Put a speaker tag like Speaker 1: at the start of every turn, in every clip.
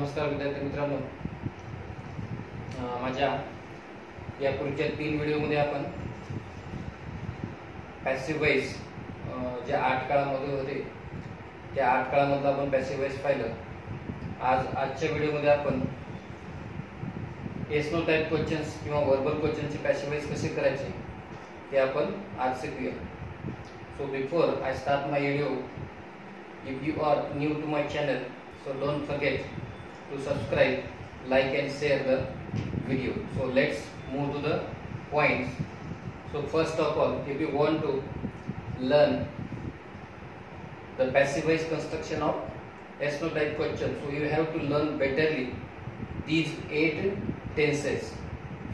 Speaker 1: नमस्कार विद्यार्थी मित्रांनो, माझ्या या पुढच्या 3 व्हिडिओमध्ये आपण पॅसिव्ह वॉइस ज्या 8 काळामध्ये होते त्या 8 काळामधलं आपण पॅसिव्ह वॉइस पाहिलं. आजच्या व्हिडिओमध्ये आपण येस नो टाइप क्वेश्चन्स किंवा वर्बल क्वेश्चनचे पॅसिव्ह वॉइस कसे करायचे ते आपण आज शिकूया. So before I start my video, if you are new to my channel, so don't forget to subscribe, like and share the video. So let's move to the points. So first of all, if you want to learn the passive voice construction of yes no type question, so you have to learn betterly these 8 tenses.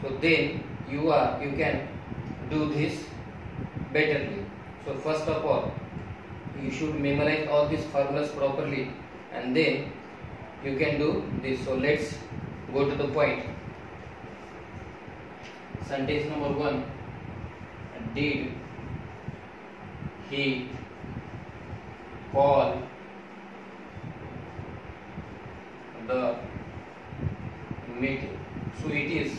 Speaker 1: So then you can do this betterly. So first of all, you should memorize all these formulas properly and then you can do this. So let's go to the point. Sentence number 1. Did he call the meeting? So it is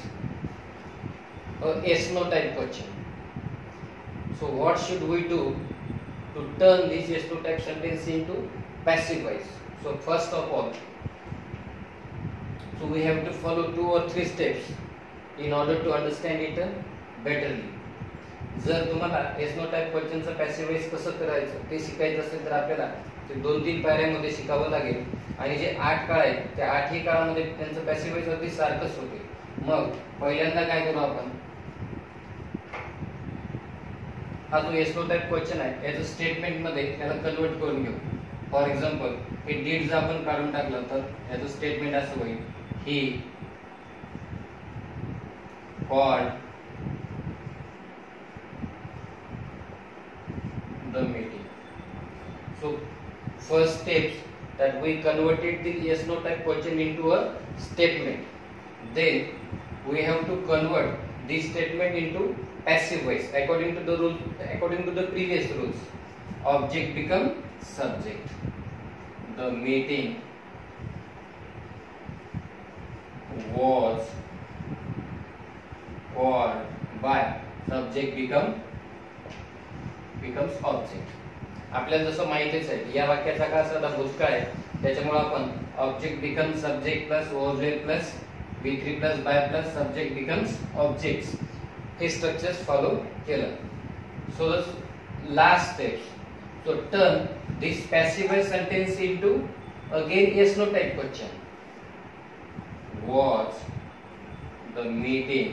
Speaker 1: a yes no type question. So what should we do to turn this yes no type sentence into passive voice? So first of all, so we have to follow 2 or 3 steps in order to understand it betterly. जर तुम्हाला yes no type question चा passive voice कसं करायचं ते शिकायचं असेल तर आपल्याला ते 2-3 पायऱ्यांमध्ये शिकावं लागेल. आणि जे 8 काळ आहेत त्या 8ही काळामध्ये त्यांचं passive voice अगदी सारखंच होते. मग पहिल्यांदा काय करू आपण, हा जो येस नो टाइप क्वेश्चन आहे याचं स्टेटमेंट मध्ये त्याला कन्वर्ट करून घेऊ. फॉर एक्झाम्पल हे डीड जर आपण काढून टाकलं तर याचं स्टेटमेंट असं होईल, he called the meeting. So first steps that we converted the yes no type question into a statement. Then we have to convert this statement into passive voice according to the rule, according to the previous rules. Object become subject. The meeting was called by. Subject becomes object. आपल्याला जसं माहितीच आहे या वाक्याचा का असा भूतकाळ आहे त्याच्यामुळे आपण object become subject plus overlaid plus V3 plus by plus subject becomes objects हे स्ट्रक्चर्स फॉलो केलं. So the last steps, so turn this passive voice sentence into again yes no type question. Was the meeting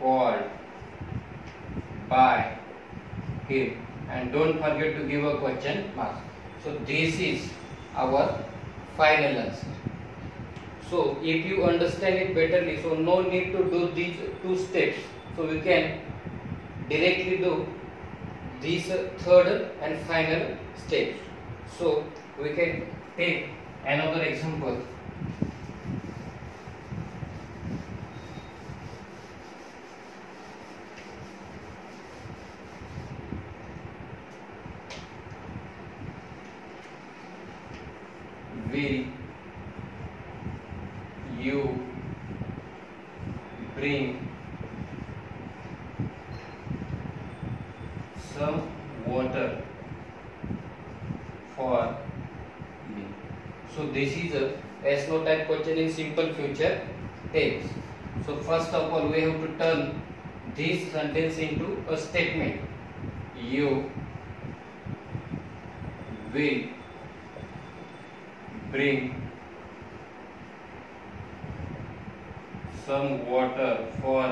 Speaker 1: called by him, and don't forget to give a question mark. So this is our final answer. So if you understand it betterly, so no need to do these 2 steps, so we can directly do these third and final steps. So we can take another example. Will you bring some water for me? So this is a yes no type question in simple future tense. So first of all we have to turn this sentence into a statement. You will bring some water for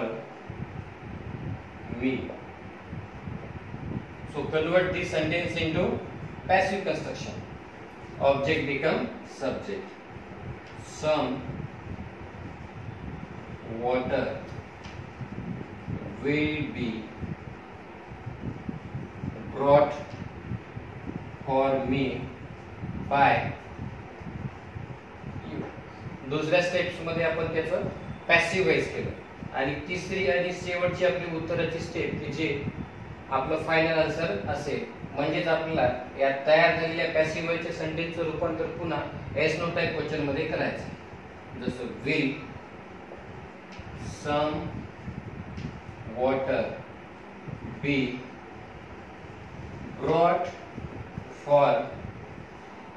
Speaker 1: me. So convert this sentence into passive construction. Object become subject. Some water will be brought for me by. दुसऱ्या steps मध्ये आपण त्याचं passive voice केलं आणि तिसरी आणि शेवटची आपली उत्तराची स्टेप की जे आपलं फायनल आन्सर असेल. म्हणजेच आपल्याला या तयार झालेल्या पॅसिव्ह वॉइसच्या सेंटेन्सचं रूपांतर पुन्हा एस नो टाइप क्वेश्चन मध्ये करायचं. जसं will some water be brought for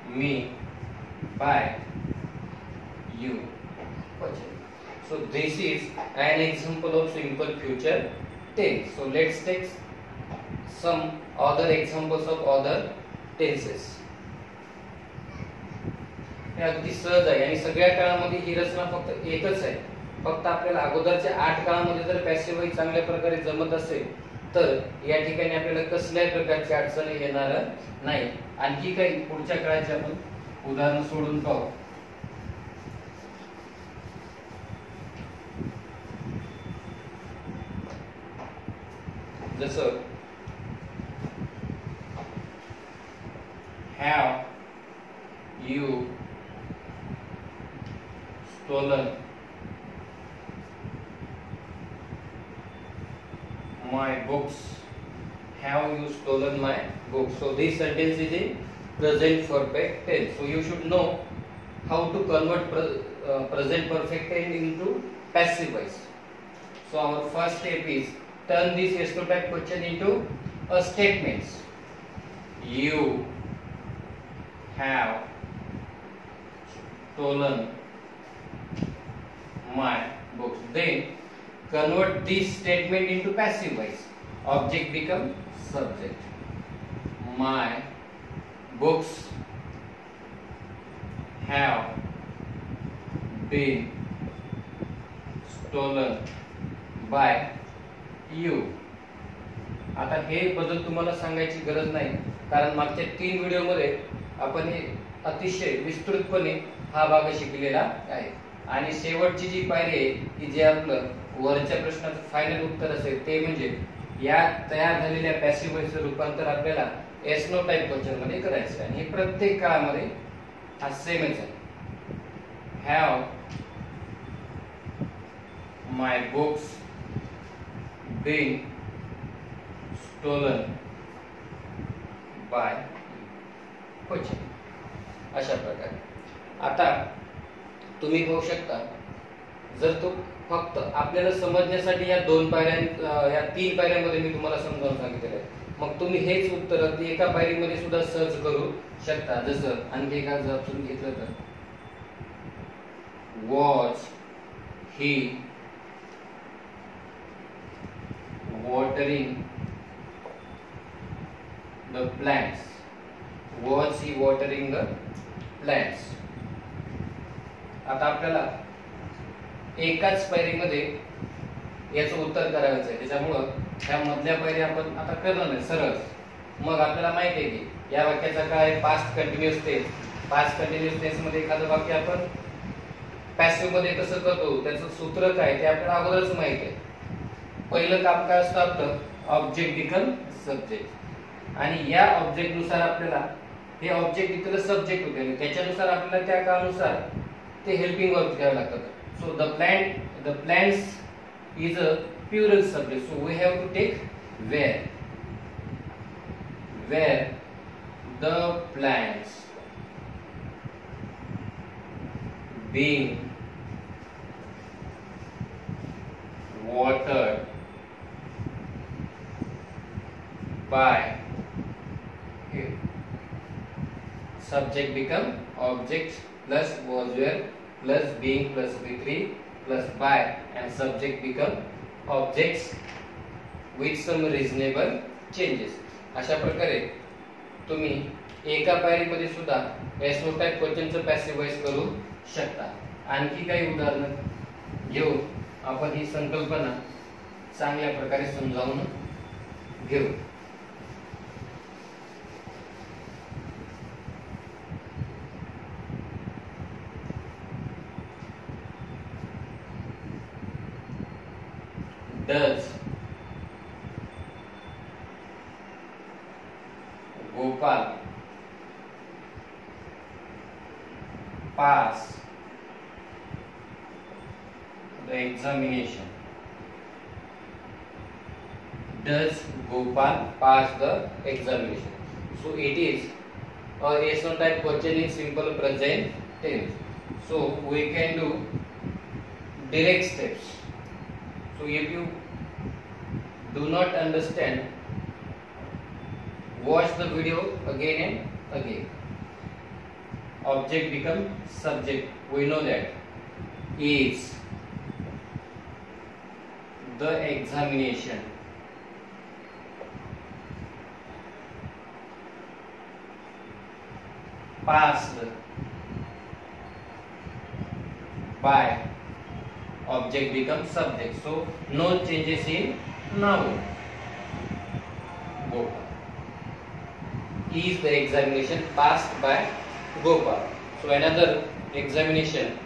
Speaker 1: me by you. So this is an example of simple future tense. So let's take some other examples of other tenses. हे अगदी सहज आहे आणि सगळ्या काळामध्ये ही रचना फक्त एकच आहे. फक्त आपल्याला अगोदरच्या 8 काळामध्ये जर पॅसिव्ह वॉइस चांगल्या प्रकारे जमत असेल तर या ठिकाणी आपल्याला कसल्याही प्रकारची अडचण येणार नाही. आणखी काही पुढच्या काळाची आपण उदाहरण सोडून पाहू. जसं have you stolen my books? Have you stolen my books? So this sentence is in present perfect tense. So you should know how to convert present perfect tense into passive voice. So our first step is turn this yes no type question into a statement. You have stolen my books. Then convert this statement into passive voice. Object become subject. My books have been stolen by you. आता हे बदल तुम्हाला सांगायची गरज नाही, कारण मागच्या 3 video मध्ये आपण हे अतिशय विस्तृतपणे हा भाग शिकलेला आहे. आणि शेवटची जी पायरी आहे की जे आपलं वरच्या प्रश्नाचं फायनल उत्तर असेल ते म्हणजे या तयार झालेल्या पॅसिव्ह वॉइसचं रूपांतर आपल्याला एस नो टाइप क्वेश्चन मध्ये करायचं आहे. आणि हे प्रत्येक काळामध्ये हा सेमच आहे. Have my books been stolen by question. अशा प्रकारे आता तुम्ही पाहू शकता, जर तो फक्त आपल्याला समजण्यासाठी या 2 पायऱ्या या 3 पायऱ्यामध्ये मी तुम्हाला समजावून सांगितलेलं आहे. मग तुम्ही हेच उत्तर अगदी एका पायरीमध्ये सुद्धा सर्च करू शकता. जसं आणखी एका जर तुम्ही घेतलं तर watch he watering the plants. Was he watering the plants? आता आपल्याला एकाच पायरीमध्ये याचं उत्तर करायचं आहे. त्याच्यामुळं ह्या मधल्या पायरी आपण आता करणार नाही सरळ. मग आपल्याला माहिती आहे की या वाक्याचा काय past continuous tense. Past continuous tense मध्ये एखादं वाक्य आपण पॅसिव्ह मध्ये कसं करतो त्याचं सूत्र काय ते आपल्याला अगोदरच माहिती आहे. पहिलं काम काय असतं आपलं ऑब्जेक्ट बिकम सब्जेक्ट. आणि या ऑब्जेक्ट नुसार आपल्याला हे ऑब्जेक्ट इकडे सब्जेक्ट होते आणि त्याच्यानुसार आपल्याला त्या काळानुसार ते हेल्पिंग वर्ब घ्यावे लागतात. So the plants is a plural subject. So we have to take were the plants being watered by here. Subject become object plus was were plus being plus V3 plus by, and subject become objects with some reasonable changes. अशा प्रकारे तुम्ही एका पायरीमध्ये सुद्धा yes no type क्वेश्चनचं passive voice करू शकता. आणखी काही उदाहरणं घेऊन आपण ही संकल्पना चांगल्या प्रकारे समजावून घेऊ. Does Gopal pass the examination? Does Gopal pass the examination? So it is a yes/no type question in simple present tense. So we can do direct steps. So if you do not understand, watch the video again and again. Object become subject. We know that is the examination passed by, object becomes subject. So no changes in noun. Gopal is the examination passed by Gopal. So another examination.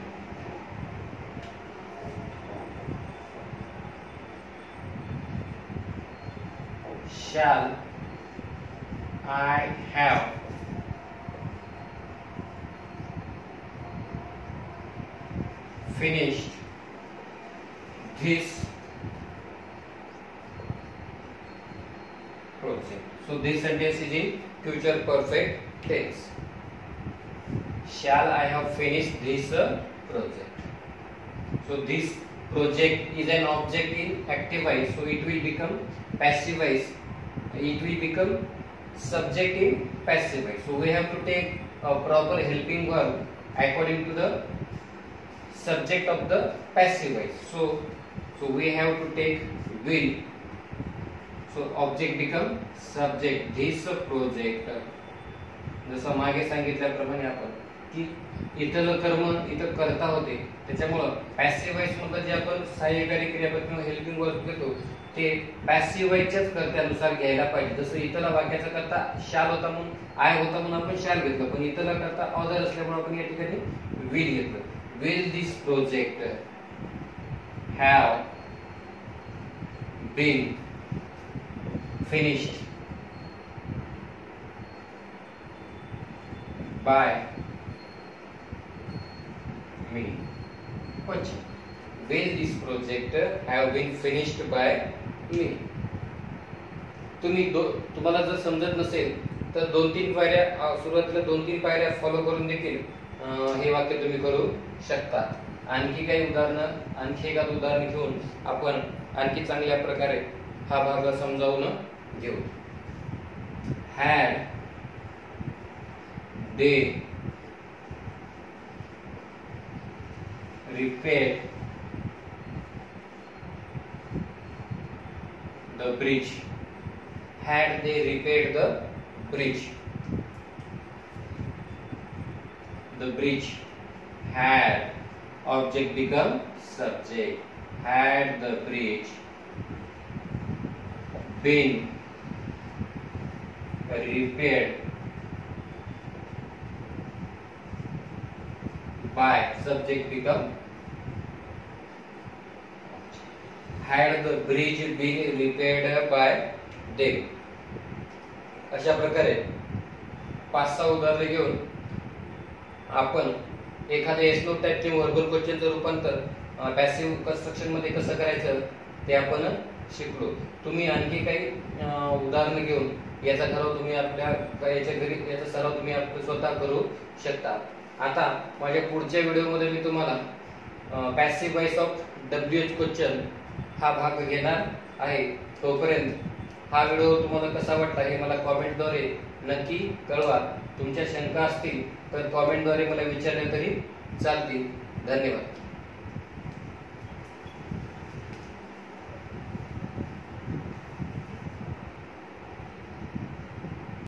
Speaker 1: Shall I have finished this project? So this sentence is in future perfect tense. Shall I have finished this project? So this project is an object in active voice, so it will become passive voice. It will become subject in passive voice. So we have to take a proper helping verb according to the subject of the passive voice. So we have to take will. So object become subject. This project. जसं मागे सांगितल्याप्रमाणे आपण की इथलं कर्म इथं करता होते, त्याच्यामुळं पॅसिव्ह वॉइस मधलं जे आपण सहाय्यकारी क्रियापद किंवा हेल्पिंग वर्ब घेतो ते पॅसिव्ह वॉइसच्याच कर्त्यानुसार घ्यायला पाहिजे. जसं इथला वाक्याचा करता शाल होता म्हणून आय होता म्हणून आपण शाल घेतलं, पण इथला करता अदर असल्यामुळे आपण या ठिकाणी विल घेतलं. Will this project have been finished by me. Question. Will this project have been finished by me? तुम्हाला जर समजत नसेल तर 2-3 पायऱ्या सुरुवातीला 2-3 पायऱ्या फॉलो करून देखील हे वाक्य तुम्ही करू शकता. आणखी काही उदाहरणं, आणखी एखादं उदाहरण घेऊन आपण आणखी चांगल्या प्रकारे हा भाग समजावून घेऊ. Had they repaired the bridge? Had they repaired the bridge? The bridge had, object become subject. Had the bridge been repaired by, subject become, had the bridge been repaired by them. अशा प्रकारे 5-6 उदाहरणे घेऊन आपण एखाद्या S-no type किंवा verbal क्वेश्चनचं रूपांतर passive construction मध्ये कसं करायचं ते आपण शिकलो. तुम्ही आणखी काही उदाहरणं घेऊन याचा सराव तुम्ही आपल्या याच्या घरी याचा सराव तुम्ही स्वतः करू शकता. आता माझ्या पुढच्या व्हिडिओमध्ये मी तुम्हाला passive voice of WH question हा भाग घेणार आहे. तोपर्यंत हा व्हिडिओ तुम्हाला कसा वाटला हे मला कॉमेंटद्वारे नक्की कळवा. तुमच्या शंका असतील तर कॉमेंटद्वारे मला विचारले तरी चालतील. धन्यवाद.